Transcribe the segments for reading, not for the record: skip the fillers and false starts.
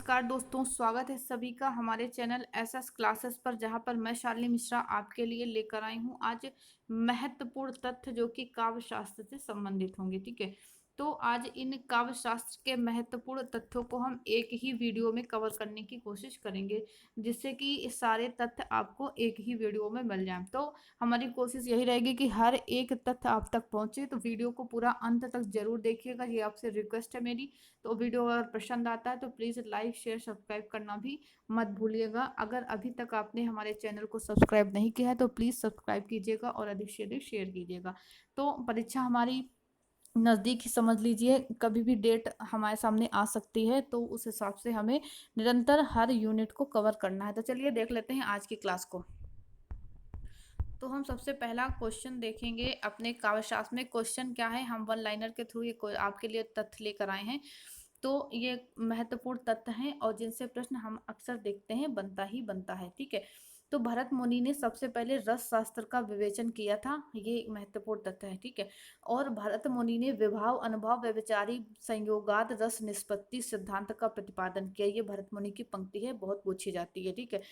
नमस्कार दोस्तों, स्वागत है सभी का हमारे चैनल एसएस क्लासेस पर, जहां पर मैं शालिनी मिश्रा आपके लिए लेकर आई हूं आज महत्वपूर्ण तथ्य जो कि काव्य शास्त्र से संबंधित होंगे। ठीक है, तो आज इन काव्य शास्त्र के महत्वपूर्ण तथ्यों को हम एक ही वीडियो में कवर करने की कोशिश करेंगे, जिससे कि इस सारे तथ्य आपको एक ही वीडियो में मिल जाएं। तो हमारी कोशिश यही रहेगी कि हर एक तथ्य आप तक पहुंचे, तो वीडियो को पूरा अंत तक जरूर देखिएगा, ये आपसे रिक्वेस्ट है मेरी। तो वीडियो अगर पसंद आता है तो प्लीज़ लाइक शेयर सब्सक्राइब करना भी मत भूलिएगा। अगर अभी तक आपने हमारे चैनल को सब्सक्राइब नहीं किया है तो प्लीज़ सब्सक्राइब कीजिएगा और अधिक से अधिक शेयर कीजिएगा। तो परीक्षा हमारी नज़दीक ही समझ लीजिए, कभी भी डेट हमारे सामने आ सकती है, तो उस हिसाब से हमें निरंतर हर यूनिट को कवर करना है। तो चलिए देख लेते हैं आज की क्लास को। तो हम सबसे पहला क्वेश्चन देखेंगे अपने काव्यशास्त्र में। क्वेश्चन क्या है, हम वन लाइनर के थ्रू ये आपके लिए तथ्य लेकर आए हैं। तो ये महत्वपूर्ण तथ्य हैं और जिनसे प्रश्न हम अक्सर देखते हैं, बनता ही बनता है। ठीक है, तो भरत मुनि ने सबसे पहले रस शास्त्र का विवेचन किया था, ये एक महत्वपूर्ण तथ्य है। ठीक है, और भरत मुनि ने विभाव अनुभव व्यभिचारी संयोगाद रस निष्पत्ति सिद्धांत का प्रतिपादन किया। ये भरत मुनि की पंक्ति है, बहुत पूछी जाती है। ठीक है,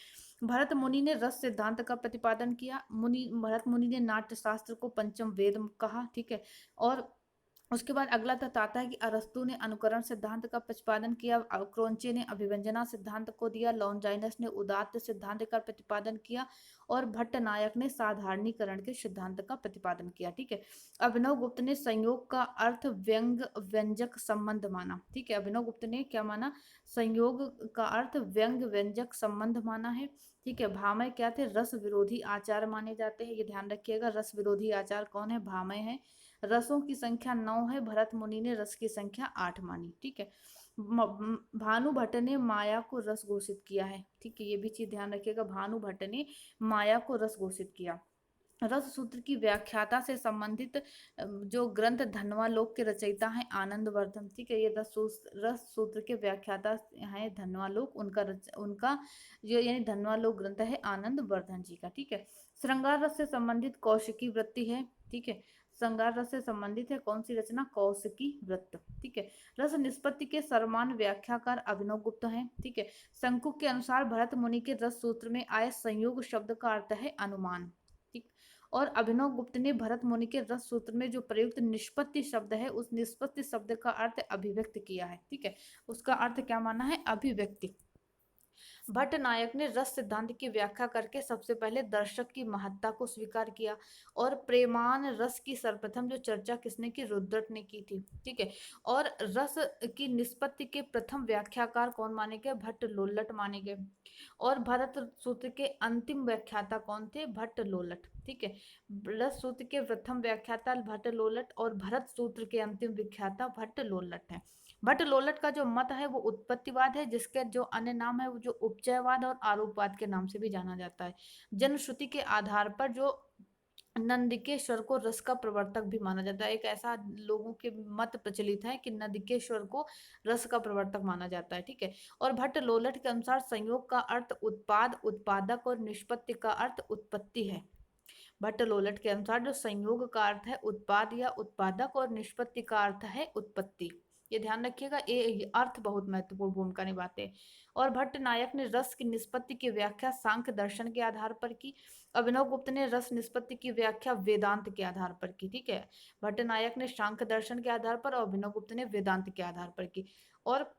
भरत मुनि ने रस सिद्धांत का प्रतिपादन किया। भरत मुनि ने नाट्य शास्त्र को पंचम वेद कहा। ठीक है, और उसके बाद अगला तथ्य आता है कि अरस्तु ने अनुकरण सिद्धांत का प्रतिपादन किया, क्रोंचे ने अभिव्यंजना सिद्धांत को दिया, लॉन्जाइनस ने उदात्त सिद्धांत का प्रतिपादन किया और भट्ट नायक ने साधारणीकरण के सिद्धांत का प्रतिपादन किया। ठीक है, अभिनव गुप्त ने संयोग का अर्थ व्यंग व्यंजक संबंध माना। ठीक है, अभिनव गुप्त ने क्या माना, संयोग का अर्थ व्यंग व्यंजक संबंध माना है। ठीक है, भामय क्या थे, रस विरोधी आचार माने जाते हैं, ये ध्यान रखिएगा। रस विरोधी आचार कौन है, भामय है। रसों की संख्या 9 है, भरत मुनि ने रस की संख्या 8 मानी। ठीक है, भानु भट्ट ने माया को रस घोषित किया है। ठीक है, ये भी चीज ध्यान रखिएगा, भानु भट्ट ने माया को रस घोषित किया। रस सूत्र की व्याख्याता से संबंधित जो ग्रंथ धनवालोक के रचयिता हैं आनंदवर्धन। ठीक है, ये रस सूत्र के व्याख्याता हैं धनवालोक, उनका जो यानी धनवालोक ग्रंथ है आनंदवर्धन जी का। ठीक है, श्रृंगार रस से संबंधित कौशिकी वृत्ति है। ठीक है, श्रृंगार रस से संबंधित है कौन सी रचना, कौशिकी वृत्त। ठीक है, रस निष्पत्ति के सर्वमान्य व्याख्याकार अभिनव गुप्त हैं। ठीक है, शंकु के अनुसार भरत मुनि के रस सूत्र में आए संयोग शब्द का अर्थ है अनुमान। ठीक, और अभिनव गुप्त ने भरत मुनि के रस सूत्र में जो प्रयुक्त निष्पत्ति शब्द है, उस निष्पत्ति शब्द का अर्थ अभिव्यक्त किया है। ठीक है, उसका अर्थ क्या माना है, अभिव्यक्ति। भट्ट नायक ने रस सिद्धांत की व्याख्या करके सबसे पहले दर्शक की महत्ता को स्वीकार किया, और प्रेमान रस की सर्वप्रथम जो चर्चा किसने की, रुद्रट ने की थी। ठीक है, और रस की निष्पत्ति के प्रथम व्याख्याकार कौन माने गए, भट्ट लोल्लट माने गए। और भरत सूत्र के अंतिम व्याख्याता कौन थे, भट्ट लोल्लट। ठीक है, रस सूत्र के प्रथम व्याख्याता भट्ट लोल्लट और भरत सूत्र के अंतिम व्याख्याता भट्ट लोल्लट है। भट्ट लोल्लट का जो मत है वो उत्पत्तिवाद है, जिसके जो अन्य नाम है वो जो उपचयवाद और आरोपवाद के नाम से भी जाना जाता है। जनश्रुति के आधार पर जो नंदिकेश्वर को रस का प्रवर्तक भी माना जाता है, एक ऐसा लोगों के मत प्रचलित है कि नंदिकेश्वर को रस का प्रवर्तक माना जाता है। ठीक है, और भट्ट लोल्लट के अनुसार संयोग का अर्थ उत्पाद उत्पादक और निष्पत्ति का अर्थ उत्पत्ति है। भट्ट लोल्लट के अनुसार जो संयोग का अर्थ है उत्पाद या उत्पादक और निष्पत्ति का अर्थ है उत्पत्ति। ये ध्यान रखिएगा, ये अर्थ बहुत महत्वपूर्ण भूमिका निभाते हैं। और भट्ट नायक ने रस की निष्पत्ति की व्याख्या सांख्य दर्शन के आधार पर की। अभिनव गुप्त ने रस निष्पत्ति की व्याख्या वेदांत के आधार पर की। ठीक है, भट्ट नायक ने सांख्य दर्शन के आधार पर और अभिनव गुप्त ने वेदांत के आधार पर की। और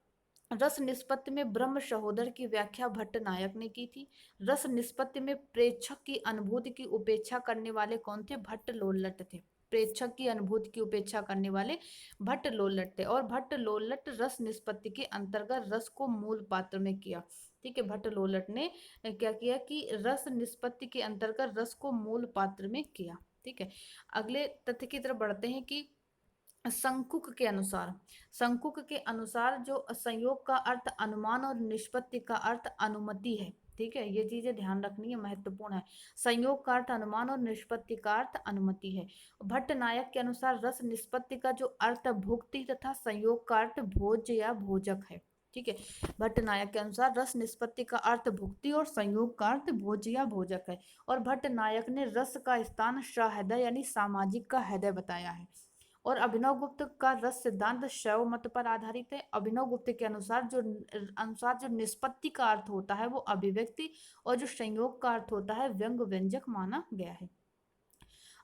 रस निष्पत्ति में ब्रह्म सहोदर की व्याख्या भट्ट नायक ने की थी। रस निष्पत्ति में प्रेक्षक की अनुभूति की उपेक्षा करने वाले कौन थे, भट्ट लोल्लट थे। प्रेक्षक की अनुभूति की उपेक्षा करने वाले भट्ट लोल्लट थे। और भट्ट लोल्लट रस निष्पत्ति के अंतर्गत रस को मूल पात्र में किया। ठीक है, भट्ट लोल्लट ने क्या किया कि रस निष्पत्ति के अंतर्गत रस को मूल पात्र में किया। ठीक है, अगले तथ्य की तरफ बढ़ते हैं कि संकुक के अनुसार जो संयोग का अर्थ अनुमान और निष्पत्ति का अर्थ अनुमति है। ठीक है, ये चीजें ध्यान रखनी है, महत्वपूर्ण है। संयोग का अर्थ अनुमान और निष्पत्ति का अर्थ अनुमति है। भट्ट नायक के अनुसार रस निष्पत्ति का जो अर्थ भुक्ति तथा संयोग का अर्थ भोज्य या भोजक है। ठीक है, भट्ट नायक के अनुसार रस निष्पत्ति का अर्थ भुक्ति और संयोग का अर्थ भोज्य या भोजक है। और भट्ट नायक ने रस का स्थान सहृदय यानी सामाजिक का हृदय बताया है। और अभिनवगुप्त का रस सिद्धांत शैव मत पर आधारित है। अभिनवगुप्त के अनुसार जो निष्पत्ति का अर्थ होता है वो अभिव्यक्ति, और जो संयोग का अर्थ होता है व्यंग व्यंजक माना गया है।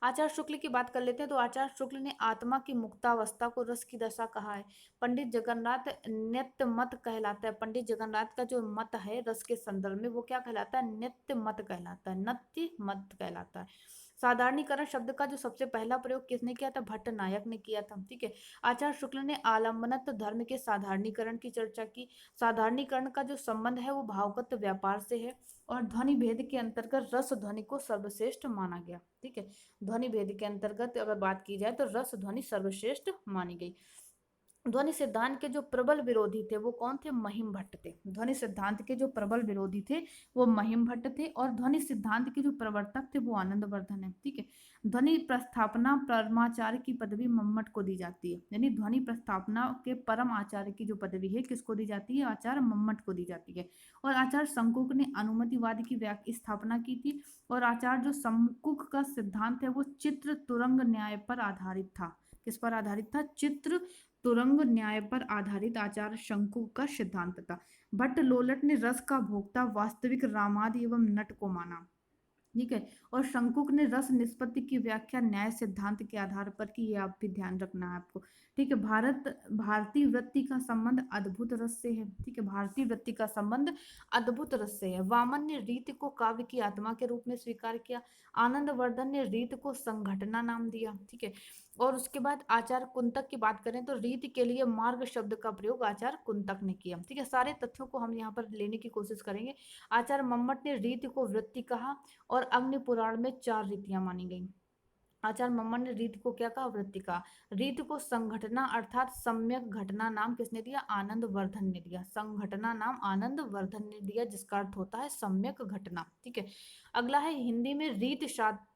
आचार्य शुक्ल की बात कर लेते हैं। तो आचार्य शुक्ल ने आत्मा की मुक्तावस्था को रस की दशा कहा है। पंडित जगन्नाथ नित्य मत कहलाता है। पंडित जगन्नाथ का जो मत है रस के संदर्भ में वो क्या कहलाता है? नित्य मत कहलाता है, नत्य मत कहलाता है। साधारणीकरण शब्द का जो सबसे पहला प्रयोग किसने किया था? भट्ट नायक ने किया था। ठीक है। आचार्य शुक्ल ने आलम्बनत धर्म के साधारणीकरण की चर्चा की। साधारणीकरण का जो संबंध है वो भावगत व्यापार से है, और ध्वनि भेद के अंतर्गत रस ध्वनि को सर्वश्रेष्ठ माना गया। ठीक है। ध्वनि भेद के अंतर्गत अगर बात की जाए तो रस ध्वनि सर्वश्रेष्ठ मानी गई। ध्वनि सिद्धांत के जो प्रबल विरोधी थे वो कौन थे? महिम भट्ट थे। ध्वनि सिद्धांत के जो प्रबल विरोधी थे वो महिम भट्ट थे, और ध्वनि सिद्धांत के जो प्रवर्तक थे वो आनंदवर्धन है। ठीक है। ध्वनि प्रस्थापना परमाचार्य की पदवी मम्मट को दी जाती है, यानी ध्वनि प्रस्थापना के परम आचार्य की जो पदवी है किसको दी जाती है? आचार्य मम्मट को दी जाती है। और आचार्य शंकुक ने अनुमतिवाद की स्थापना की थी। और आचार्य जो शंकुक का सिद्धांत है वो चित्र तुरंग न्याय पर आधारित था। किस पर आधारित था? चित्र तुरंग न्याय पर आधारित आचार्य शंकु का सिद्धांत था। भट्ट लोलट ने रस का भोक्ता वास्तविक रामादि एवं नट को माना। ठीक है। और शंकुक ने रस निष्पत्ति की व्याख्या न्याय सिद्धांत के आधार पर की। ये आप भी ध्यान रखना है आपको। ठीक है। भारतीय वृत्ति का संबंध अद्भुत रस से है। ठीक है। भारतीय वृत्ति का संबंध अद्भुत रस से है। वामन ने रीत को काव्य की आत्मा के रूप में स्वीकार किया। आनंदवर्धन ने रीत को संघटना नाम दिया। ठीक है। और उसके बाद आचार्य कुंतक की बात करें तो रीत के लिए मार्ग शब्द का प्रयोग आचार्य कुंतक ने किया। ठीक है। सारे तथ्यों को हम यहाँ पर लेने की कोशिश करेंगे। आचार्य मम्मट ने रीत को वृत्ति कहा, और अग्नि पुराण में 4 रीतियां मानी गई। आचार्य मम्मट ने रीत को क्या कहा? वृत्ति कहा। रीत को संघटना अर्थात सम्यक घटना नाम किसने दिया? आनंद वर्धन ने दिया। संघटना नाम आनंद वर्धन ने दिया, जिसका अर्थ होता है सम्यक घटना। ठीक है। अगला है हिंदी में रीत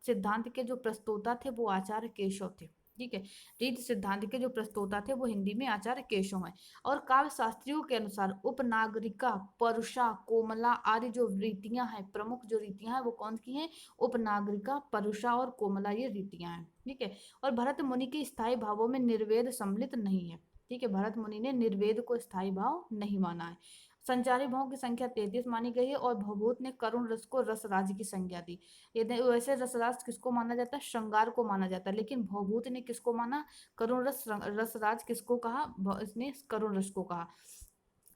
सिद्धांत के जो प्रस्तोता थे वो आचार्य केशव थे। ठीक है। रीत सिद्धांत के जो प्रस्तोता थे वो हिंदी में आचार्य केशव हैं। और काव्य शास्त्रियों के अनुसार उपनागरिका, परुषा, कोमला आदि जो रीतियां हैं, प्रमुख जो रीतियां हैं वो कौन की हैं? उपनागरिका, परुषा और कोमला, ये रीतियां हैं। ठीक है। और भरत मुनि के स्थायी भावों में निर्वेद सम्मिलित नहीं है। ठीक है। भरत मुनि ने निर्वेद को स्थायी भाव नहीं माना है। संचारी भावों की संख्या 33 मानी गई है। और भवभूत ने करुण रस को रसराज की संज्ञा दी। ये वैसे रसराज किसको माना जाता है? श्रृंगार को माना जाता है, लेकिन भवभूत ने किसको माना? करुण रस। रसराज किसको कहा? इसने करुण रस को कहा।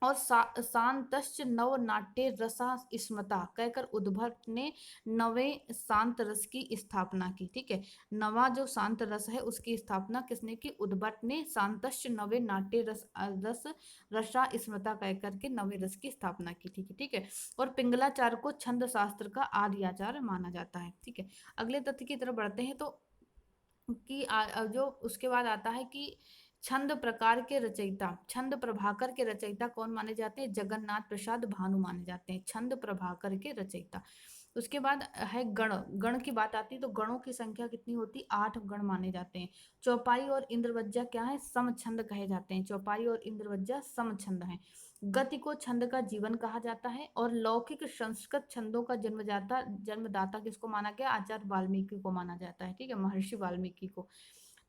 और शांतश्च नव नाट्य रसा स्मता कहकर उद्भट ने नवे शांत रस की स्थापना की। ठीक है। नवा जो शांत रस है उसकी स्थापना किसने की? उद्भट ने शांतश्च नवे नाट्य रस रसा स्मता कहकर के नवे रस की स्थापना की। ठीक है। ठीक है। और पिंगलाचार्य को छंद शास्त्र का आदि आचार्य माना जाता है। ठीक है। अगले तथ्य की तरफ बढ़ते हैं। तो जो उसके बाद आता है कि छंद प्रकार के रचयिता, छंद प्रभाकर के रचयिता कौन माने जाते हैं? जगन्नाथ प्रसाद भानु माने जाते हैं, छंद प्रभाकर के रचयिता। उसके बाद है गण। गण की बात आती है तो गणों की संख्या कितनी होती? 8 गण माने जाते हैं। चौपाई और इंद्रवज्जा क्या है? समछंद कहे जाते हैं। चौपाई और इंद्रवज्जा समछंद हैं। गति को छंद का जीवन कहा जाता है। और लौकिक संस्कृत छंदों का जन्मदाता किसको माना गया? आचार्य वाल्मीकि को माना जाता है। ठीक है। महर्षि वाल्मीकि को।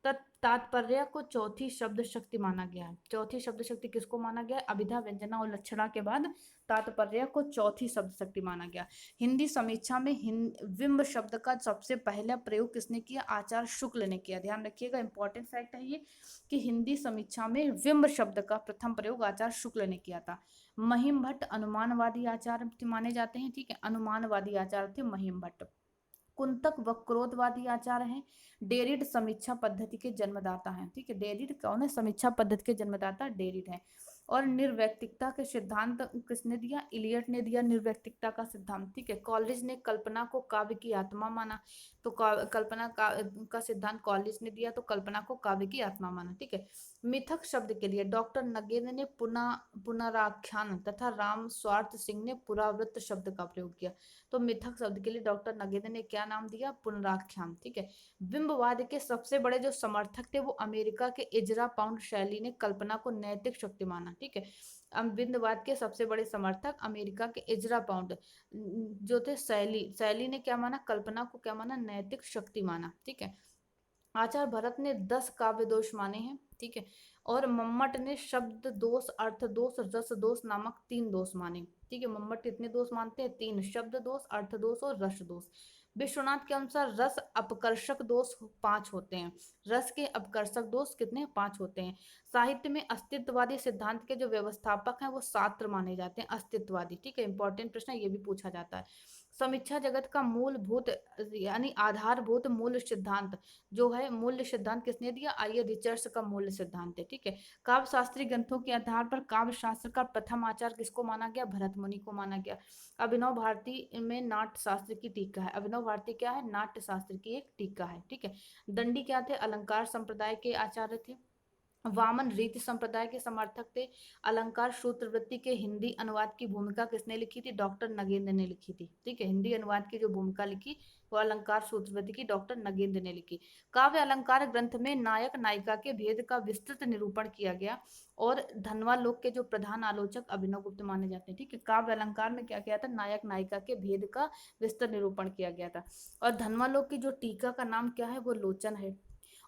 तात्पर्य को चौथी शब्द शक्ति माना गया है। चौथी शब्द शक्ति किसको माना गया है? अभिधा, व्यंजना और लक्षणा के बाद तात्पर्य को चौथी शब्द शक्ति माना गया। हिंदी समीक्षा में विम्ब शब्द का सबसे पहला प्रयोग किसने किया? आचार्य शुक्ल ने किया। ध्यान रखिएगा, इंपॉर्टेंट फैक्ट है ये कि हिंदी समीक्षा में विम्ब शब्द का प्रथम प्रयोग आचार्य शुक्ल ने किया था। महिम भट्ट अनुमानवादी आचार्य माने जाते हैं। ठीक है। अनुमानवादी आचार्य थे महिम भट्ट। कुंतक वक्रोत्वादी आचार्य हैं। डेरिड समीक्षा पद्धति के जन्मदाता हैं। ठीक है। डेरिड कौन है? समीक्षा पद्धति के जन्मदाता डेरिड हैं। और निर्वैयक्तिकता के सिद्धांत किसने दिया? इलियट ने दिया निर्वैयक्तिकता का सिद्धांत। ठीक है। कॉलेज ने कल्पना को काव्य की आत्मा माना, तो कल्पना का सिद्धांत कॉलेज ने दिया, तो कल्पना को काव्य की आत्मा माना। ठीक है। मिथक शब्द के लिए डॉक्टर नगेंद्र ने पुनराख्यान तथा राम स्वार्थ सिंह ने पुरावृत्त शब्द का प्रयोग किया। तो मिथक शब्द के लिए डॉक्टर नगेंद्र ने क्या नाम दिया? पुनराख्यान। ठीक है। बिंबवाद के सबसे बड़े जो समर्थक थे वो अमेरिका के इजरा पाउंड शैली ने कल्पना को नैतिक शक्ति माना। ठीक है। बिंबवाद के सबसे बड़े समर्थक अमेरिका के इजरा पाउंड जो थे शैली ने क्या माना? कल्पना को क्या माना? नैतिक शक्ति माना। ठीक है। आचार्य भरत ने 10 काव्य दोष माने हैं, ठीक है। और मम्मट ने शब्द दोष, अर्थ दोष, रस दोष नामक 3 दोष माने, ठीक है। मम्मट कितने दोष मानते हैं? 3, शब्द दोष, अर्थ दोष और रस दोष। विश्वनाथ के अनुसार रस अपकर्षक दोष 5 होते हैं। रस के अपकर्षक दोष कितने? 5 होते हैं। साहित्य में अस्तित्ववादी सिद्धांत के जो व्यवस्थापक हैं वो शास्त्र माने जाते हैं, अस्तित्ववादी, ठीक है। इंपॉर्टेंट प्रश्न ये भी पूछा जाता है। समीक्षा जगत का मूलभूत यानी आधारभूत मूल सिद्धांत जो है, मूल्य सिद्धांत किसने दिया? आइए, रिचर्ड्स का मूल्य सिद्धांत है, ठीक है। काव्य शास्त्रीय ग्रंथों के आधार पर काव्य शास्त्र का प्रथम आचार्य किसको माना गया? भरत मुनि को माना गया। अभिनव भारती में नाट्य शास्त्र की टीका है। अभिनव भारती क्या है? नाट्य शास्त्र की एक टीका है, ठीक है। दंडी क्या थे? अलंकार संप्रदाय के आचार्य थे। वामन रीति संप्रदाय के समर्थक थे। अलंकार सूत्रवृत्ति के हिंदी अनुवाद की भूमिका किसने लिखी थी? डॉक्टर नगेंद्र ने लिखी थी, ठीक है। हिंदी अनुवाद की जो भूमिका लिखी वो अलंकार सूत्रवृत्ति की डॉक्टर नगेंद्र ने लिखी। काव्य अलंकार ग्रंथ में नायक नायिका के भेद का विस्तृत निरूपण किया गया और धनवा लोक के जो प्रधान आलोचक अभिनव गुप्त माने जाते हैं, ठीक है। काव्य अलंकार में क्या किया था? नायक नायिका के भेद का विस्तृत निरूपण किया गया था। और धनवा लोक की जो टीका का नाम क्या है? वो लोचन है।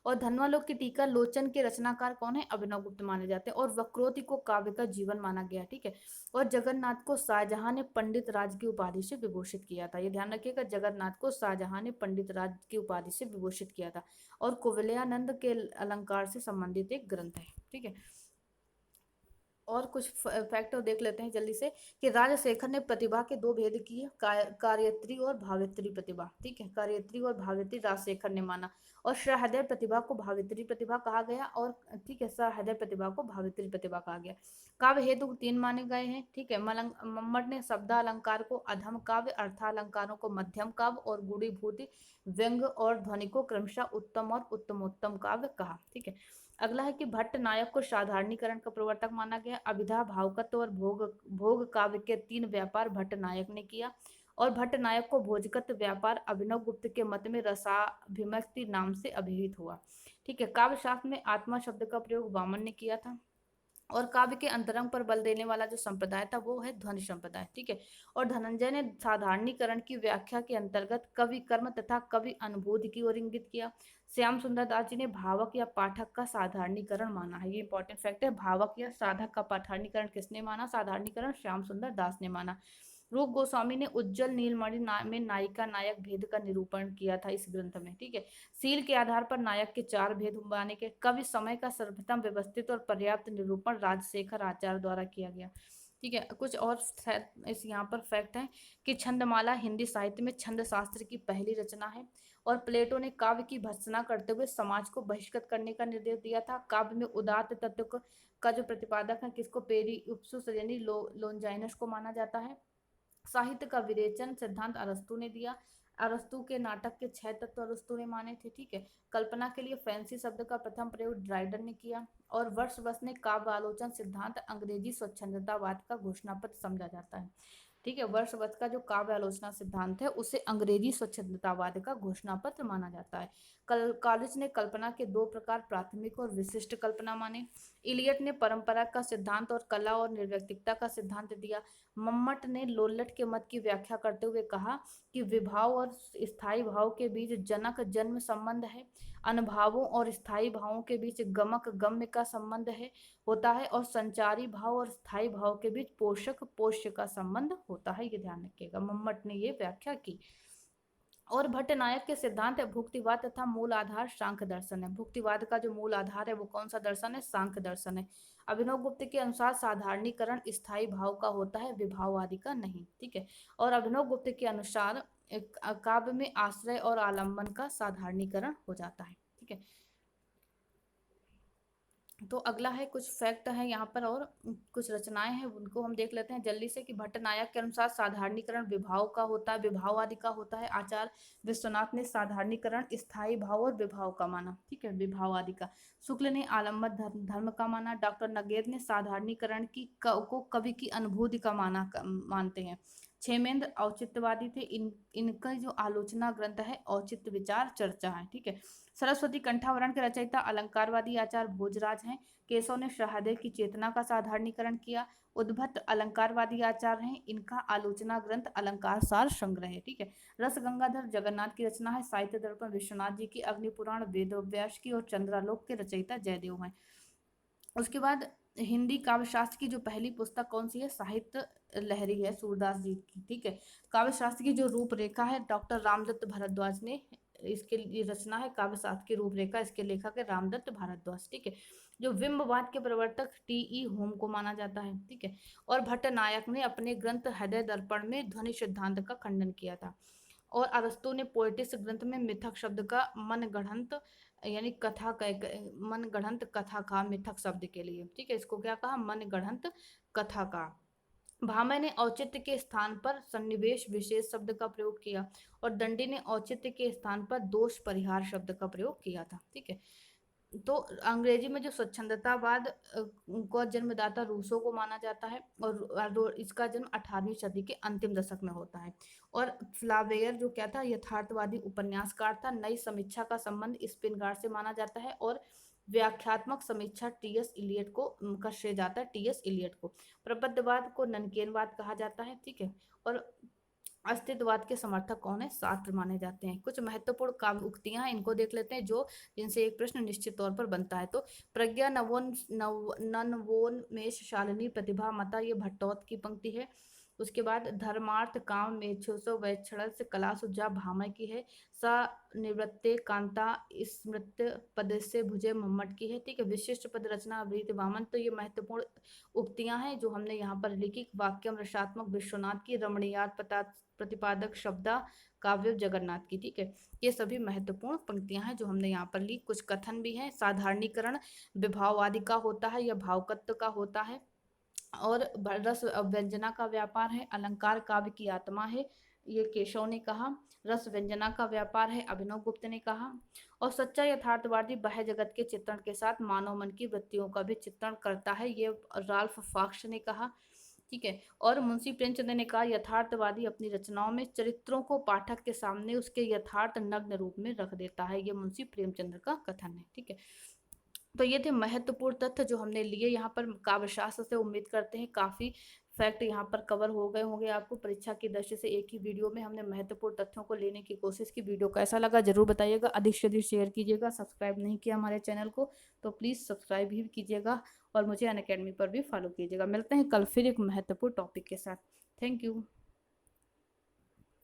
और धनवालोक की टीका लोचन के रचनाकार कौन है? अभिनव गुप्त माने जाते हैं। और वक्रोति को काव्य का जीवन माना गया, ठीक है। और जगन्नाथ को शाहजहां ने पंडित राज की उपाधि से विभूषित किया था। ये ध्यान रखिएगा, जगन्नाथ को शाहजहां ने पंडित राज की उपाधि से विभूषित किया था। और कुवलयानंद के अलंकार से संबंधित एक ग्रंथ है, ठीक है। और कुछ फैक्ट देख लेते हैं जल्दी से कि राजशेखर ने प्रतिभा के 2 भेद किए, कार्यत्री और भावित्री प्रतिभा, ठीक है। कार्यत्री और भावित्री राजशेखर ने माना। और सहृदय प्रतिभा को भावित्री प्रतिभा कहा गया, और ठीक है, सहृदय प्रतिभा को भावित्री प्रतिभा कहा गया। काव्य हेतु 3 माने गए हैं, ठीक है। मम्मट ने शब्दालंकार को अधम काव्य, अर्थालंकारों को मध्यम काव्य और गुणीभूति व्यंग और ध्वनि को क्रमशः उत्तम और उत्तमोत्तम काव्य कहा, ठीक है। अगला है कि भट्ट नायक को साधारणीकरण का प्रवर्तक माना गया। अभिधा, भावकत्व और भोग भोग काव्य के 3 व्यापार भट्ट नायक ने किया। और भट्ट नायक को भोजकत व्यापार अभिनव गुप्त के मत में रसाभिव्यक्ति नाम से अभिहित हुआ, ठीक है। काव्य शास्त्र में आत्मा शब्द का प्रयोग वामन ने किया था। और काव्य के अंतरंग पर बल देने वाला जो संप्रदाय था वो है ध्वनि संप्रदाय, ठीक है। और धनंजय ने साधारणीकरण की व्याख्या के अंतर्गत कवि कर्म तथा कवि अनुभूति की ओर इंगित किया। श्याम सुंदर दास जी ने भावक या पाठक का साधारणीकरण माना है। ये इंपॉर्टेंट फैक्ट है, भावक या साधक का पाठानीकरण किसने माना? साधारणीकरण श्याम सुंदर दास ने माना। रूप गोस्वामी ने उज्जवल नीलमणि में नायिका नायक भेद का निरूपण किया था इस ग्रंथ में, ठीक है। सील के आधार पर नायक के 4 भेद माने के। कवि समय का सर्वप्रथम व्यवस्थित और पर्याप्त निरूपण राजशेखर आचार्य द्वारा किया गया, ठीक है। कुछ और इस यहाँ पर फैक्ट है कि छंदमाला हिंदी साहित्य में छंद शास्त्र की पहली रचना है। और प्लेटो ने काव्य की भर्त्सना करते हुए समाज को बहिष्कृत करने का निर्देश दिया था। काव्य में उदात्त तत्व का जो प्रतिपादक है किसको? पेरिप्सूस यानी लोनजाइनस को माना जाता है। साहित्य का विरेचन सिद्धांत अरस्तु ने दिया। अरस्तु के नाटक के 6 तत्व अरस्तु ने माने थे, ठीक है। कल्पना के लिए फैंसी शब्द का प्रथम प्रयोग ड्राइडन ने किया। और वर्ड्सवर्थ ने काव्य आलोचन सिद्धांत अंग्रेजी स्वच्छंदतावाद का घोषणापत्र समझा जाता है, ठीक है। वर्ड्सवर्थ का जो काव्य आलोचना सिद्धांत है उसे अंग्रेजी स्वच्छंदतावाद का घोषणा पत्र माना जाता है। कॉलेज ने कल्पना के 2 प्रकार, प्राथमिक और विशिष्ट कल्पना माने। इलियट ने परंपरा का सिद्धांत और कला और निर्व्यक्तिकता का सिद्धांत दिया। मम्मट ने लोल्लट के मत की व्याख्या करते हुए कहा कि विभाव और स्थायी भाव के बीच जनक जन्म संबंध है, अनुभावों और स्थायी भावों के बीच गमक गम्य का संबंध है होता है, और संचारी भाव और स्थायी भाव के बीच पोषक पोष्य का संबंध होता है। ये ध्यान रखिएगा, मम्मट ने ये व्याख्या की। और भट्ट नायक के सिद्धांत है भुक्तिवाद तथा मूल आधार सांख्य दर्शन है। भुक्तिवाद का जो मूल आधार है वो कौन सा दर्शन है? सांख्य दर्शन है। अभिनव गुप्त के अनुसार साधारणीकरण स्थायी भाव का होता है, विभाव आदि का नहीं, ठीक है। और अभिनव गुप्त के अनुसार काव्य में आश्रय और आलंबन का साधारणीकरण हो जाता है, ठीक है। तो अगला है कुछ फैक्ट है यहाँ पर और कुछ रचनाएं हैं उनको हम देख लेते हैं जल्दी से कि भट्ट नायक के अनुसार साधारणीकरण विभाव का होता है, विभाव आदि का होता है। आचार्य विश्वनाथ ने साधारणीकरण स्थायी भाव और विभाव का माना, ठीक है, विभाव आदि का। शुक्ल ने आलम्बन धर्म का माना। डॉक्टर नगेर ने साधारणीकरण को कवि की अनुभूति का मानते हैं। क्षेमेंद्र औचित्यवादी थे। इनका जो आलोचना ग्रंथ है औचित्य विचार चर्चा है, ठीक है। सरस्वती कंठावरण के रचयिता अलंकारवादी आचार्य भोजराज हैं। केशव ने सहदेव की चेतना का साधारणीकरण किया। उद्भट अलंकारवादी आचार्य हैं। इनका आलोचना ग्रंथ अलंकार सार संग्रह है, ठीक है। रस गंगाधर जगन्नाथ की रचना है। साहित्य दर्पण विश्वनाथ जी की। अग्निपुराण वेदव्यास की। और चंद्रालोक के रचयिता जयदेव हैं। उसके बाद हिंदी काव्य शास्त्र की जो पहली पुस्तक कौन सी है? साहित्य लहरी है, सूरदास जी की, ठीक है। काव्य शास्त्र की जो रूपरेखा है डॉक्टर रामदत्त भारद्वाज ने इसके लिए रचना है। काव्य शास्त्र की रूपरेखा, इसके लेखक है रामदत्त भारद्वाज, ठीक है। जो बिंबवाद के प्रवर्तक टी.ई. होम को माना जाता है, ठीक है। और भट्ट नायक ने अपने ग्रंथ हृदय दर्पण में ध्वनि सिद्धांत का खंडन किया था। और अरस्तु ने पोएटिस ग्रंथ में मिथक शब्द का मनगढ़ंत यानी कथा मनगढ़ंत कथा का मिथक शब्द के लिए, ठीक है। इसको क्या कहा? मनगढ़ंत कथा का। भामह ने औचित्य के स्थान पर सन्निवेश विशेष शब्द का प्रयोग किया। और दंडी ने औचित्य के स्थान पर दोष परिहार शब्द का प्रयोग किया था, ठीक है। तो अंग्रेजी में जो स्वच्छंदतावाद को जन्मदाता रूसो को माना जाता है। और इसका जन्म 18वीं सदी के अंतिम दशक में होता है। और फ्लावेयर जो क्या था? यथार्थवादी उपन्यासकार था। नई समीक्षा का संबंध स्पिनगार्ड से माना जाता है। और व्याख्यात्मक समीक्षा टी.एस. इलियट को का श्रेय जाता है, टी.एस. इलियट को। प्रबंधवाद को ननकेनवाद कहा जाता है, ठीक है। और अस्तित्ववाद के समर्थक कौन है? शास्त्र माने जाते हैं। कुछ महत्वपूर्ण काव्य उक्तियां हैं, इनको देख लेते हैं जो जिनसे एक प्रश्न निश्चित तौर पर बनता है। तो प्रज्ञा नवोन्मेष शालिनी प्रतिभा मता, ये भट्टोत की पंक्ति है। उसके बाद धर्मार्थ काम मेच्छोसो वैक्षणस कला सुजा भामह की है। सा निवृत्ते कांता स्मृत पद से भुजे मम्मट की है, ठीक है। विशिष्ट पद रचना अवृत वामन। तो ये महत्वपूर्ण उक्तियां हैं जो हमने यहाँ पर लिखी। वाक्यम रसात्मक विश्वनाथ की। रमणीयात प्रतिपादक शब्दा काव्य जगन्नाथ की, ठीक है। ये सभी महत्वपूर्ण पंक्तियां हैं जो हमने यहाँ पर ली। कुछ कथन भी हैं। साधारणीकरण विभाववादी का होता है या भावकत्व का होता है। और रस व्यंजना का व्यापार है। अलंकार काव्य की आत्मा है, ये केशव ने कहा। रस व्यंजना का व्यापार है, अभिनव गुप्त ने कहा। और सच्चा यथार्थवादी बाह्य जगत के चित्रण के साथ मानव मन की वृत्तियों का भी चित्रण करता है, ये राल्फ फाक्स ने कहा, ठीक है। और मुंशी प्रेमचंद ने कहा यथार्थवादी अपनी रचनाओं में चरित्रों को पाठक के सामने उसके यथार्थ नग्न रूप में रख देता है, ये मुंशी प्रेमचंद का कथन है, ठीक है। तो ये थे महत्वपूर्ण तथ्य जो हमने लिए यहाँ पर काव्यशास्त्र से। उम्मीद करते हैं काफी फैक्ट यहाँ पर कवर हो गए होंगे आपको। परीक्षा की दृष्टि से एक ही वीडियो में हमने महत्वपूर्ण तथ्यों को लेने की कोशिश की। वीडियो कैसा लगा जरूर बताइएगा। अधिक से अधिक शेयर कीजिएगा। सब्सक्राइब नहीं किया हमारे चैनल को तो प्लीज़ सब्सक्राइब भी कीजिएगा। और मुझे अनअकैडमी पर भी फॉलो कीजिएगा। मिलते हैं कल फिर एक महत्वपूर्ण टॉपिक के साथ। Thank you.